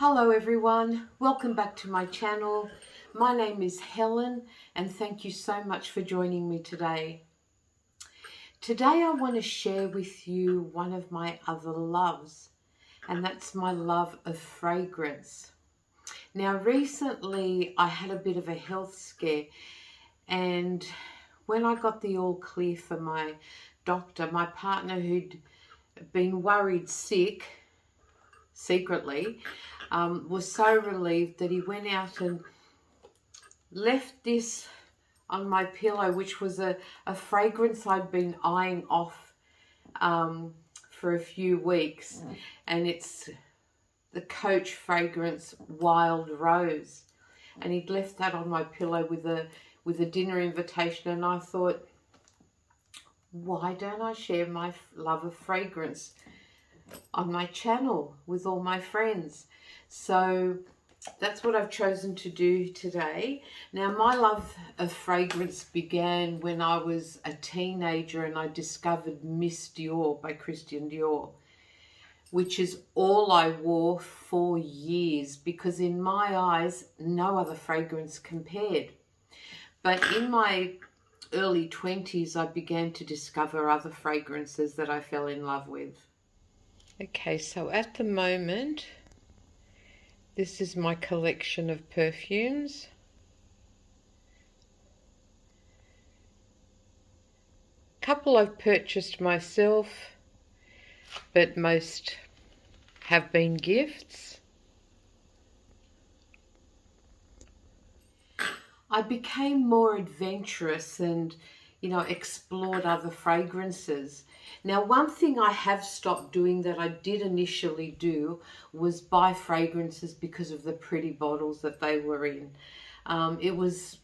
Hello everyone, welcome back to my channel. My name is Helen and thank you so much for joining me today. Today I want to share with you one of my other loves, and that's my love of fragrance. Now recently I had a bit of a health scare, and when I got the all clear for my doctor, my partner, who'd been worried sick secretly, was so relieved that he went out and left this on my pillow, which was a fragrance I'd been eyeing off for a few weeks. And it's the Coach fragrance Wild Rose. And he'd left that on my pillow with a dinner invitation, and I thought, why don't I share my love of fragrance on my channel with all my friends? So that's what I've chosen to do today. Now, my love of fragrance began when I was a teenager and I discovered Miss Dior by Christian Dior, which is all I wore for years because in my eyes, no other fragrance compared. But in my early 20s, I began to discover other fragrances that I fell in love with. Okay, so at the moment, this is my collection of perfumes. A couple I've purchased myself, but most have been gifts. I became more adventurous and, explored other fragrances. Now, one thing I have stopped doing that I did initially do was buy fragrances because of the pretty bottles that they were in. It was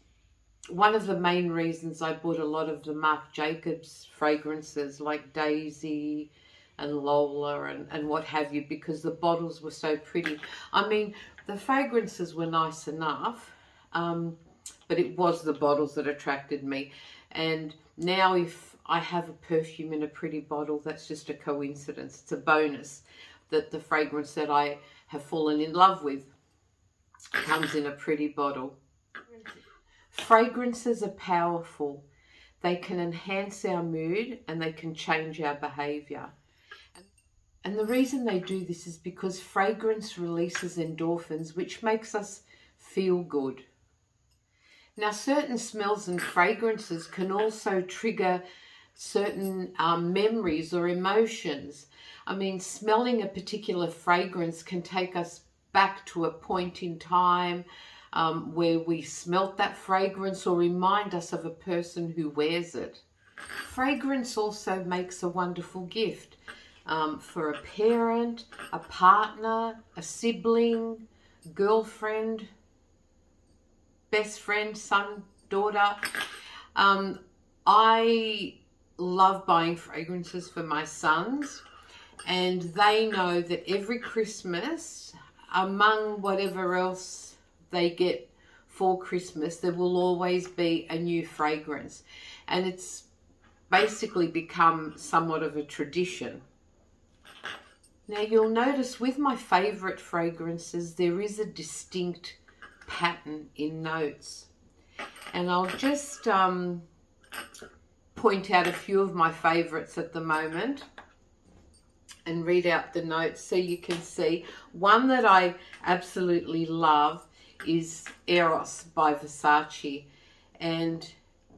one of the main reasons I bought a lot of the Marc Jacobs fragrances like Daisy and Lola and what have you, because the bottles were so pretty. I mean, the fragrances were nice enough, but it was the bottles that attracted me. And now if I have a perfume in a pretty bottle, that's just a coincidence. It's a bonus that the fragrance that I have fallen in love with comes in a pretty bottle. Fragrances are powerful. They can enhance our mood and they can change our behavior. And the reason they do this is because fragrance releases endorphins, which makes us feel good. Now, certain smells and fragrances can also trigger certain memories or emotions. I mean, smelling a particular fragrance can take us back to a point in time where we smelt that fragrance or remind us of a person who wears it. Fragrance also makes a wonderful gift for a parent, a partner, a sibling, girlfriend, best friend, son, daughter. I love buying fragrances for my sons, and they know that every Christmas, among whatever else they get for Christmas, there will always be a new fragrance, and it's basically become somewhat of a tradition. Now, you'll notice with my favorite fragrances there is a distinct pattern in notes, and I'll just point out a few of my favorites at the moment and read out the notes so you can see. One that I absolutely love is Eros by Versace, and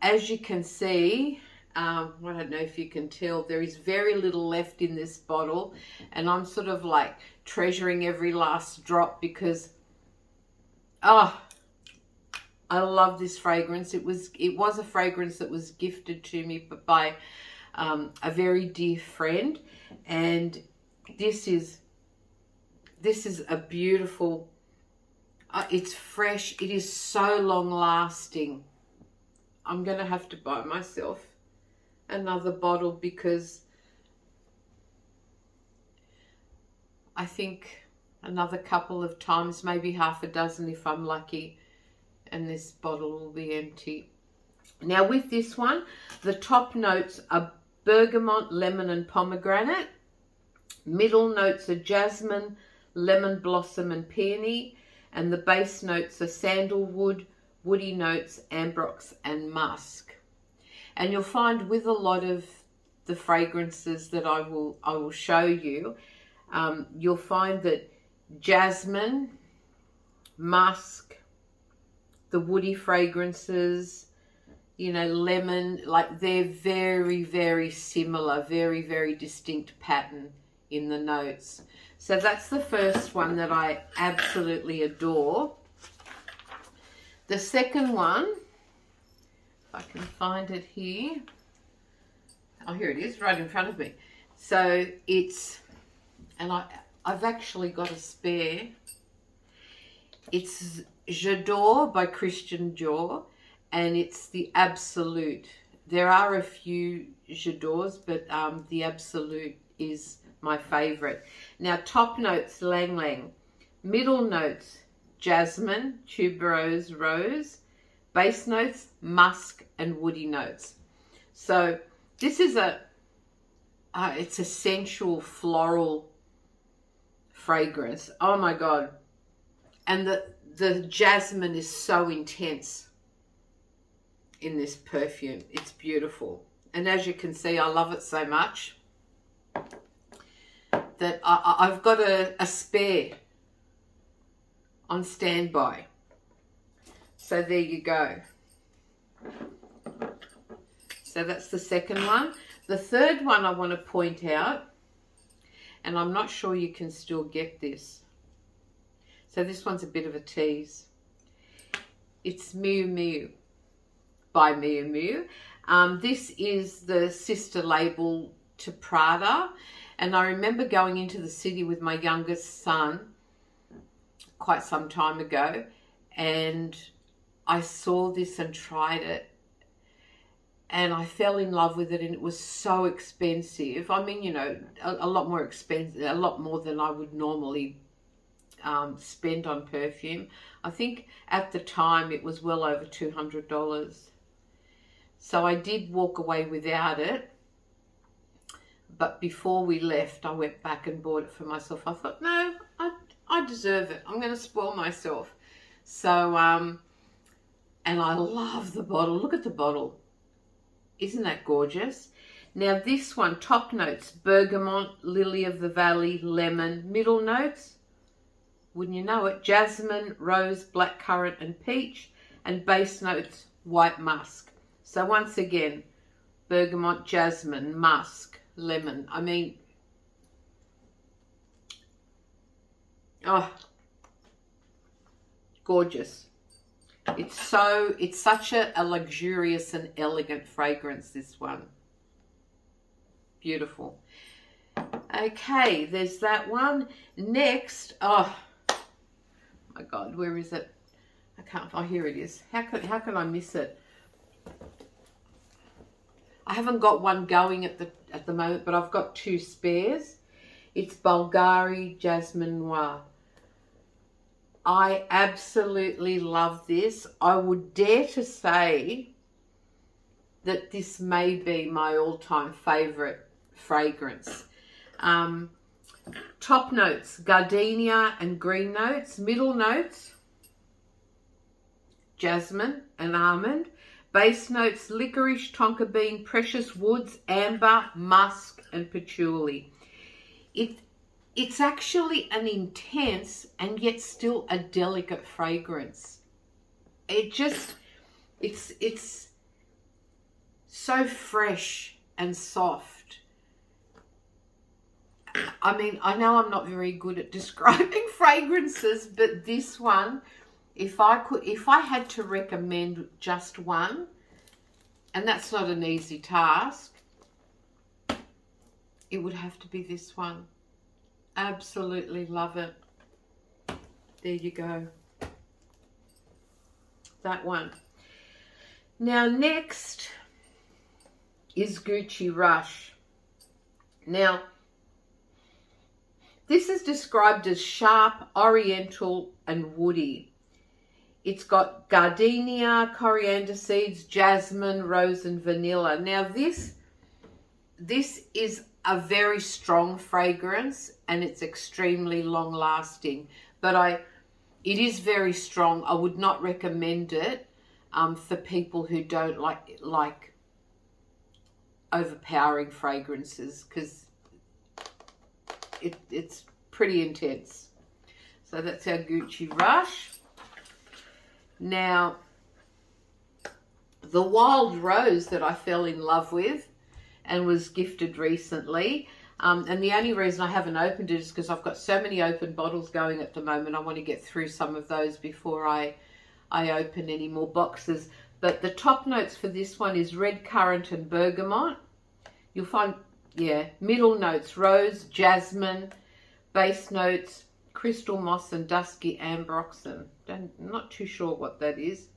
as you can see, I don't know if you can tell, there is very little left in this bottle, and I'm sort of like treasuring every last drop because I love this fragrance. It was a fragrance that was gifted to me by a very dear friend, and this is a beautiful. It's fresh. It is so long lasting. I'm gonna have to buy myself another bottle because I think another couple of times, maybe half a dozen if I'm lucky, and this bottle will be empty. Now with this one, the top notes are bergamot, lemon and pomegranate. Middle notes are jasmine, lemon blossom and peony, and the base notes are sandalwood, woody notes, ambrox and musk. And you'll find with a lot of the fragrances that I will show you, you'll find that jasmine, musk, the woody fragrances, you know, lemon, like they're very, very similar, very, very distinct pattern in the notes. So that's the first one that I absolutely adore. The second one, if I can find it here. Oh, here it is, right in front of me. So it's, and I've actually got a spare. It's J'adore by Christian Dior, and it's the Absolute. There are a few J'adores, but the Absolute is my favorite. Now, top notes, Lang Lang. Middle notes, jasmine, tuberose, rose. Base notes, musk and woody notes. So this is it's a sensual floral fragrance. Oh my God. And the jasmine is so intense in this perfume. It's beautiful. And as you can see, I love it so much that I've got a spare on standby. So there you go. So that's the second one. The third one I want to point out, and I'm not sure you can still get this. So this one's a bit of a tease. It's Miu Miu by Miu Miu. This is the sister label to Prada. And I remember going into the city with my youngest son quite some time ago, and I saw this and tried it, and I fell in love with it, and it was so expensive. I mean, you know, a lot more expensive, a lot more than I would normally spend on perfume. I think at the time it was well over $200. So I did walk away without it. But before we left, I went back and bought it for myself. I thought, no, I deserve it. I'm going to spoil myself. So, and I love the bottle. Look at the bottle. Isn't that gorgeous? Now this one, top notes, bergamot, lily of the valley, lemon. Middle notes, wouldn't you know it, jasmine, rose, blackcurrant and peach. And base notes, white musk. So once again, bergamot, jasmine, musk, lemon. I mean, oh, gorgeous. It's such a luxurious and elegant fragrance, this one. Beautiful. Okay, there's that one. Next, oh my God, where is it? I can't, oh, here it is. How can I miss it? I haven't got one going at the moment, but I've got two spares. It's Bulgari Jasmine Noir. I absolutely love this. I would dare to say that this may be my all-time favorite fragrance. Top notes, gardenia and green notes. Middle notes, jasmine and almond. Base notes, licorice, tonka bean, precious woods, amber, musk and patchouli. It's actually an intense and yet still a delicate fragrance. It's so fresh and soft. I mean, I know I'm not very good at describing fragrances, but this one, if I had to recommend just one, and that's not an easy task, it would have to be this one. Absolutely love it. There you go. That one. Now next is Gucci Rush. Now, this is described as sharp, oriental and woody. It's got gardenia, coriander seeds, jasmine, rose and vanilla. Now this is a very strong fragrance, and it's extremely long lasting. But it is very strong. I would not recommend it for people who don't like overpowering fragrances, because it's pretty intense. So that's our Gucci Rush. Now, the Wild Rose that I fell in love with and was gifted recently, and the only reason I haven't opened it is because I've got so many open bottles going at the moment. I want to get through some of those before I open any more boxes. But the top notes for this one is red currant and bergamot. You'll find, middle notes, rose, jasmine, base notes, crystal moss and dusky ambroxan. I'm not too sure what that is.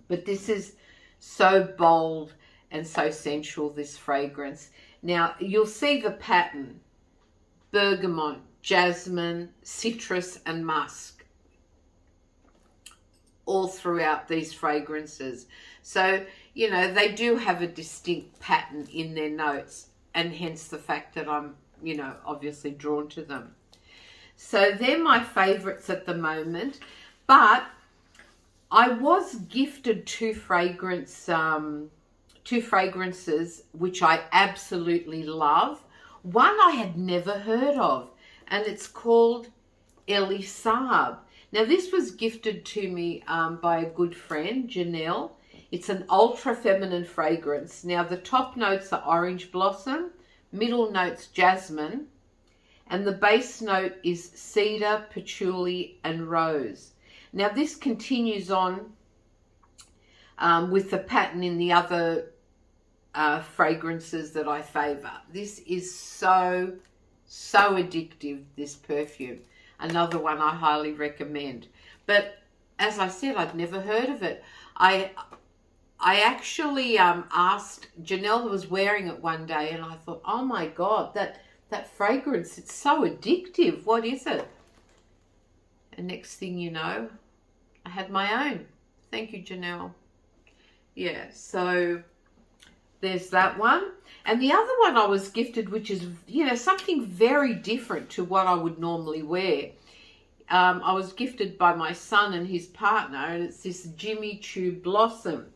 But this is so bold and so sensual, this fragrance. Now, you'll see the pattern. Bergamot, jasmine, citrus and musk. All throughout these fragrances. So, they do have a distinct pattern in their notes. And hence the fact that I'm, obviously drawn to them. So they're my favourites at the moment. But I was gifted two fragrances which I absolutely love. One I had never heard of, and it's called Elie Saab. Now this was gifted to me by a good friend, Janelle. It's an ultra feminine fragrance. Now the top notes are orange blossom, middle notes jasmine, and the base note is cedar, patchouli and rose. Now this continues on with the pattern in the other fragrances that I favour. This is so addictive, this perfume. Another one I highly recommend. But as I said, I'd never heard of it. I actually asked, Janelle was wearing it one day, and I thought, oh my God, that fragrance, it's so addictive. What is it? And next thing you know, I had my own. Thank you, Janelle. Yeah, so there's that one. And the other one I was gifted, which is, something very different to what I would normally wear. I was gifted by my son and his partner, and it's this Jimmy Choo Blossom.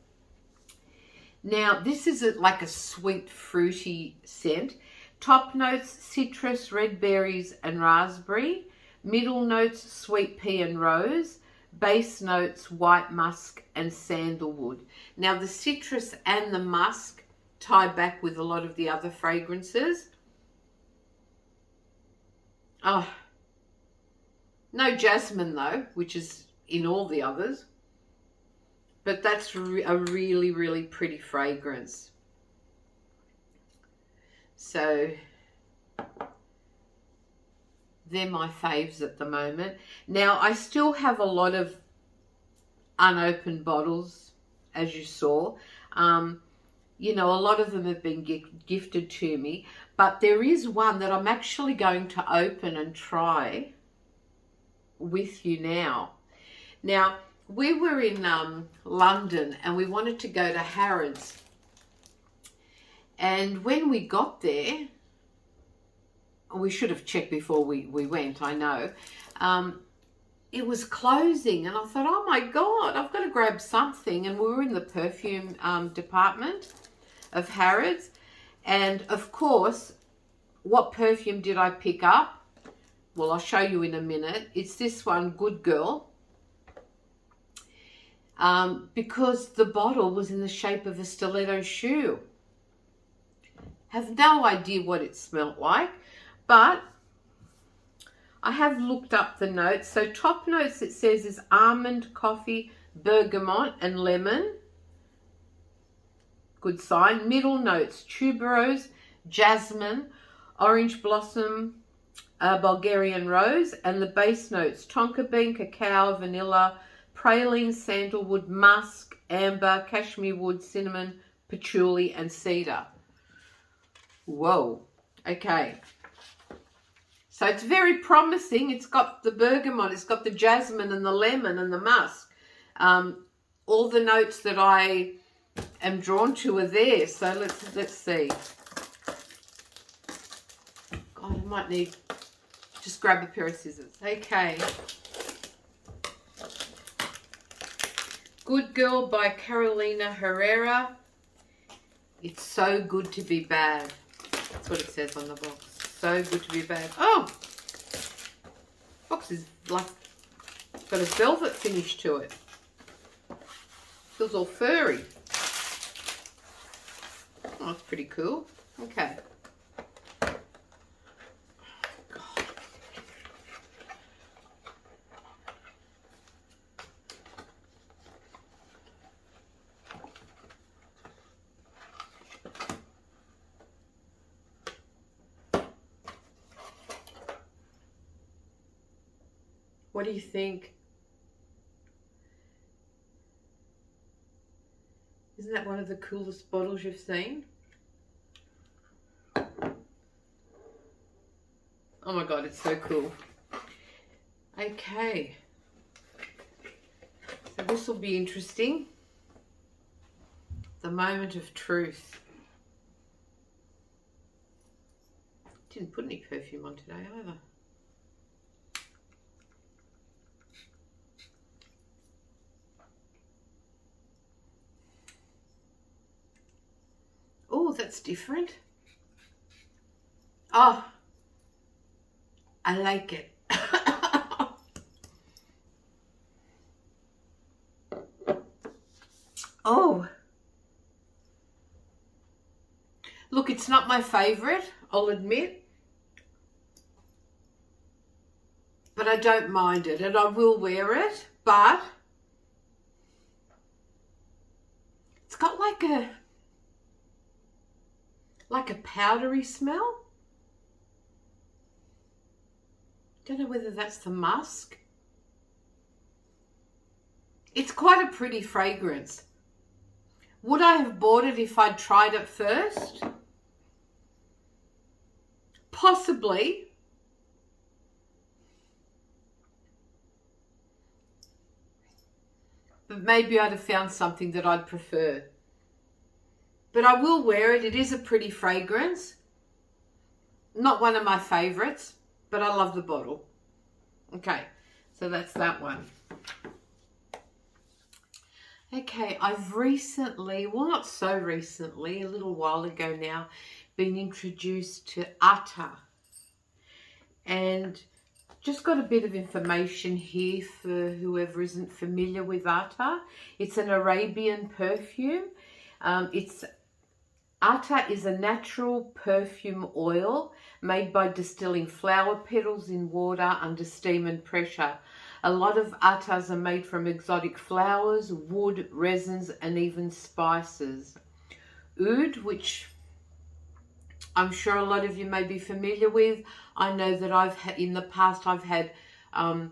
Now, this is like a sweet, fruity scent. Top notes, citrus, red berries and raspberry. Middle notes, sweet pea and rose. Base notes, white musk and sandalwood. Now, the citrus and the musk tie back with a lot of the other fragrances. Oh, no jasmine though, which is in all the others. But that's a really, really pretty fragrance. So they're my faves at the moment. Now, I still have a lot of unopened bottles, as you saw. A lot of them have been gifted to me. But there is one that I'm actually going to open and try with you now. Now, we were in London and we wanted to go to Harrods. And when we got there, we should have checked before we went, I know. It was closing and I thought, oh my God, I've got to grab something. And we were in the perfume department of Harrods. And of course, what perfume did I pick up? Well, I'll show you in a minute. It's this one, Good Girl. Because the bottle was in the shape of a stiletto shoe. Have no idea what it smelled like, but I have looked up the notes. So top notes, it says, is almond, coffee, bergamot and lemon. Good sign. Middle notes, tuberose, jasmine, orange blossom, Bulgarian rose, and the base notes, tonka bean, cacao, vanilla, praline, sandalwood, musk, amber, cashmere wood, cinnamon, patchouli and cedar. Whoa. Okay. So it's very promising. It's got the bergamot, it's got the jasmine and the lemon and the musk. All the notes that I am drawn to are there. So let's see. I might need, just grab a pair of scissors. Okay. Good Girl by Carolina Herrera. It's so good to be bad. That's what it says on the box. So good to be bad. Oh! Box is like got a velvet finish to it. Feels all furry. Oh, that's pretty cool. Okay. God. What do you think? Isn't that one of the coolest bottles you've seen? Oh my God, it's so cool. Okay. So this will be interesting. The moment of truth. Didn't put any perfume on today either. Oh, that's different. Oh, I like it. Oh. Look, it's not my favorite, I'll admit. But I don't mind it, and I will wear it, but it's got like a powdery smell. Don't know whether that's the musk. It's quite a pretty fragrance. Would I have bought it if I'd tried it first? Possibly. But maybe I'd have found something that I'd prefer. But I will wear it. It is a pretty fragrance. Not one of my favorites, but I love the bottle. Okay, so that's that one. Okay, I've recently, well not so recently, a little while ago now, been introduced to Atta. And just got a bit of information here for whoever isn't familiar with Atta. It's an Arabian perfume. Atta is a natural perfume oil made by distilling flower petals in water under steam and pressure. A lot of attas are made from exotic flowers, wood, resins, and even spices. Oud, which I'm sure a lot of you may be familiar with. I know that in the past I've had oud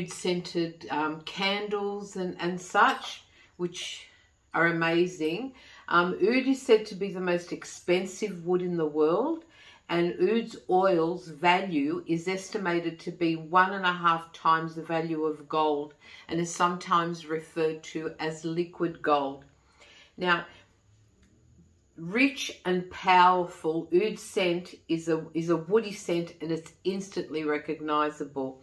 scented candles and such, which are amazing. Oud is said to be the most expensive wood in the world, and oud's oil's value is estimated to be 1.5 times the value of gold, and is sometimes referred to as liquid gold. Now, rich and powerful, oud scent is a woody scent, and it's instantly recognizable.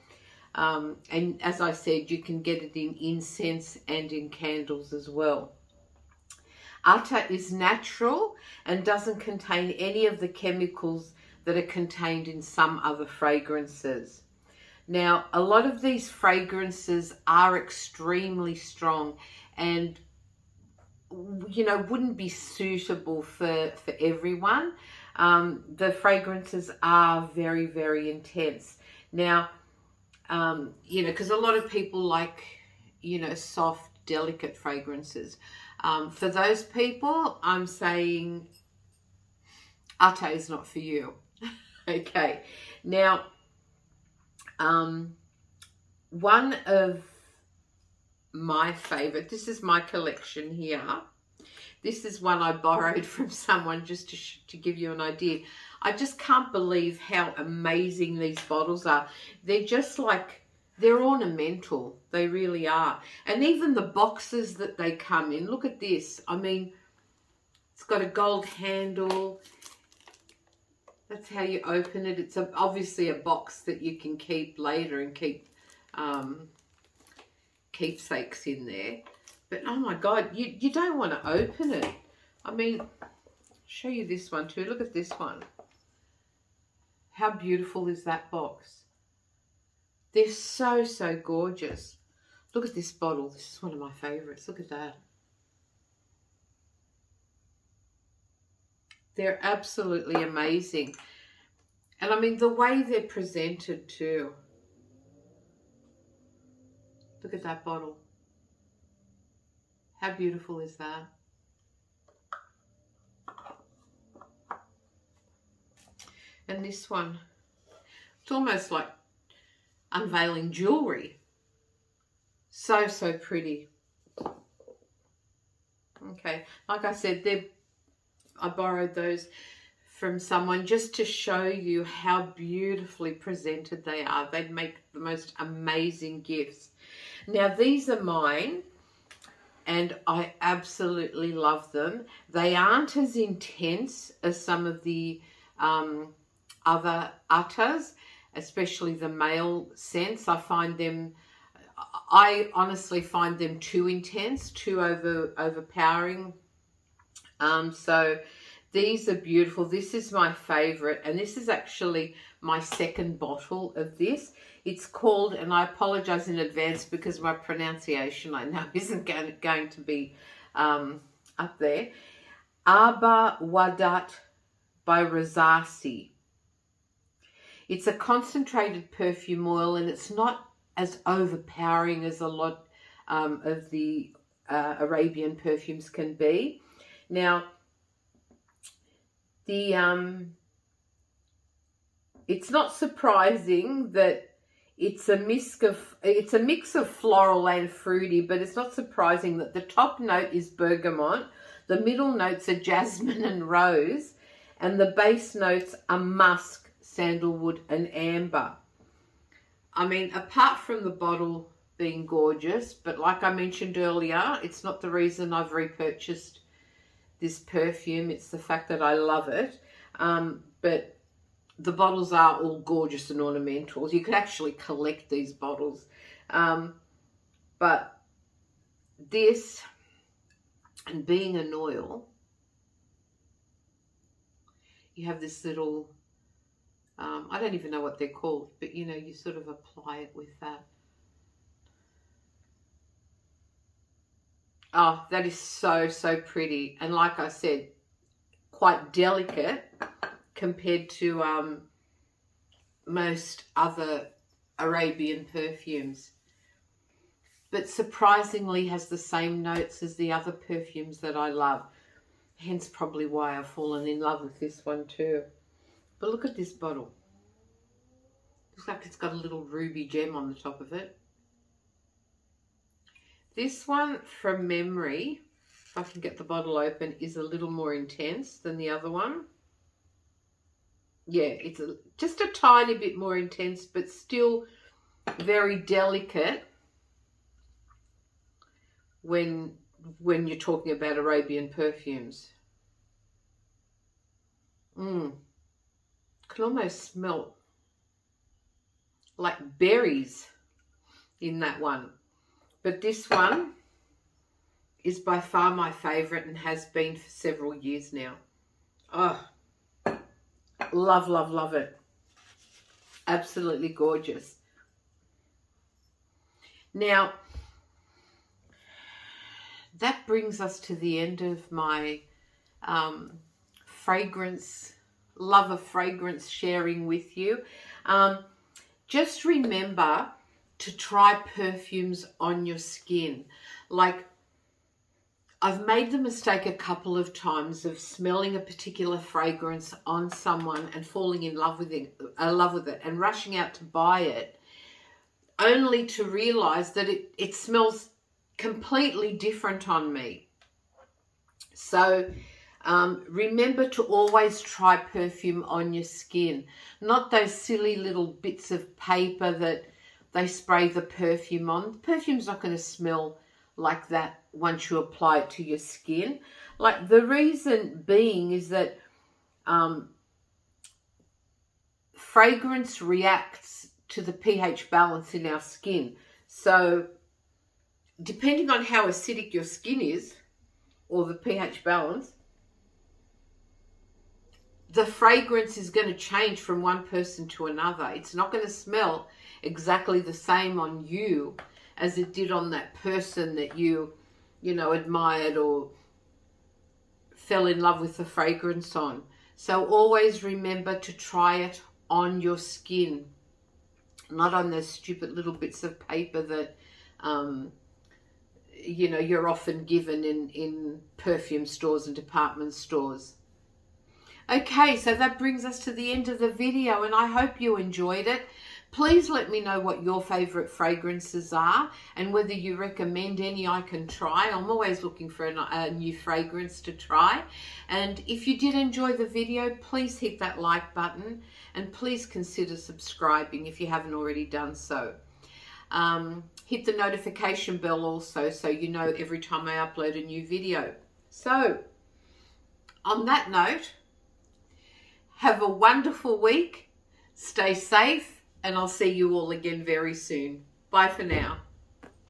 And as I said, you can get it in incense and in candles as well. Atta is natural and doesn't contain any of the chemicals that are contained in some other fragrances. Now, a lot of these fragrances are extremely strong and, you know, wouldn't be suitable for everyone. The fragrances are very, very intense. Now, you know, because a lot of people like, you know, soft, delicate fragrances. For those people, I'm saying Atta is not for you. Okay. Now, one of my favorite, this is my collection here. This is one I borrowed from someone just to give you an idea. I just can't believe how amazing these bottles are. They're just like, they're ornamental. They really are. And even the boxes that they come in, look at this. I mean, it's got a gold handle. That's how you open it. It's obviously a box that you can keep later and keep keepsakes in there. But oh my God, you don't want to open it. I mean, I'll show you this one too. Look at this one. How beautiful is that box? They're so, so gorgeous. Look at this bottle. This is one of my favorites. Look at that. They're absolutely amazing. And I mean, the way they're presented too. Look at that bottle. How beautiful is that? And this one, it's almost like unveiling jewelry. So, so pretty. Okay, like I said, I borrowed those from someone just to show you how beautifully presented they are. They'd make the most amazing gifts. Now, these are mine, and I absolutely love them. They aren't as intense as some of the other attas, especially the male scents. I honestly find them too intense, too overpowering. So these are beautiful. This is my favorite, and this is actually my second bottle of this. It's called, and I apologize in advance because my pronunciation I know isn't going to be up there. Arba Wadat by Rosasi. It's a concentrated perfume oil, and it's not as overpowering as a lot of the Arabian perfumes can be. Now, it's not surprising that it's a mix of floral and fruity, but it's not surprising that the top note is bergamot, the middle notes are jasmine and rose, and the base notes are musk, sandalwood, and amber. I mean, apart from the bottle being gorgeous, but like I mentioned earlier, it's not the reason I've repurchased this perfume. It's the fact that I love it. But the bottles are all gorgeous and ornamental. You could actually collect these bottles. But this, and being an oil, you have this little, I don't even know what they're called, but you know, you sort of apply it with that. Oh, that is so, so pretty. And like I said, quite delicate compared to most other Arabian perfumes. But surprisingly has the same notes as the other perfumes that I love. Hence probably why I've fallen in love with this one too. But look at this bottle. Looks like it's got a little ruby gem on the top of it. This one, from memory, if I can get the bottle open, is a little more intense than the other one. Yeah, it's just a tiny bit more intense, but still very delicate when you're talking about Arabian perfumes. Can almost smell like berries in that one. But this one is by far my favourite and has been for several years now. Oh, love, love, love it. Absolutely gorgeous. Now, that brings us to the end of my love of fragrance sharing with you. Just remember to try perfumes on your skin. Like, I've made the mistake a couple of times of smelling a particular fragrance on someone and falling in love with it and rushing out to buy it, only to realize that it smells completely different on me. So remember to always try perfume on your skin, not those silly little bits of paper that they spray the perfume on. The perfume's not going to smell like that once you apply it to your skin. Like, the reason being is that fragrance reacts to the pH balance in our skin. So depending on how acidic your skin is, or the pH balance, the fragrance is going to change from one person to another. It's not going to smell exactly the same on you as it did on that person that you admired or fell in love with the fragrance on. So always remember to try it on your skin, not on those stupid little bits of paper that you're often given in perfume stores and department stores. Okay, so that brings us to the end of the video, and I hope you enjoyed it. Please let me know what your favorite fragrances are and whether you recommend any I can try. I'm always looking for a new fragrance to try. And if you did enjoy the video, please hit that like button and please consider subscribing if you haven't already done so. Hit the notification bell also so you know every time I upload a new video. So, on that note, have a wonderful week, stay safe, and I'll see you all again very soon. Bye for now.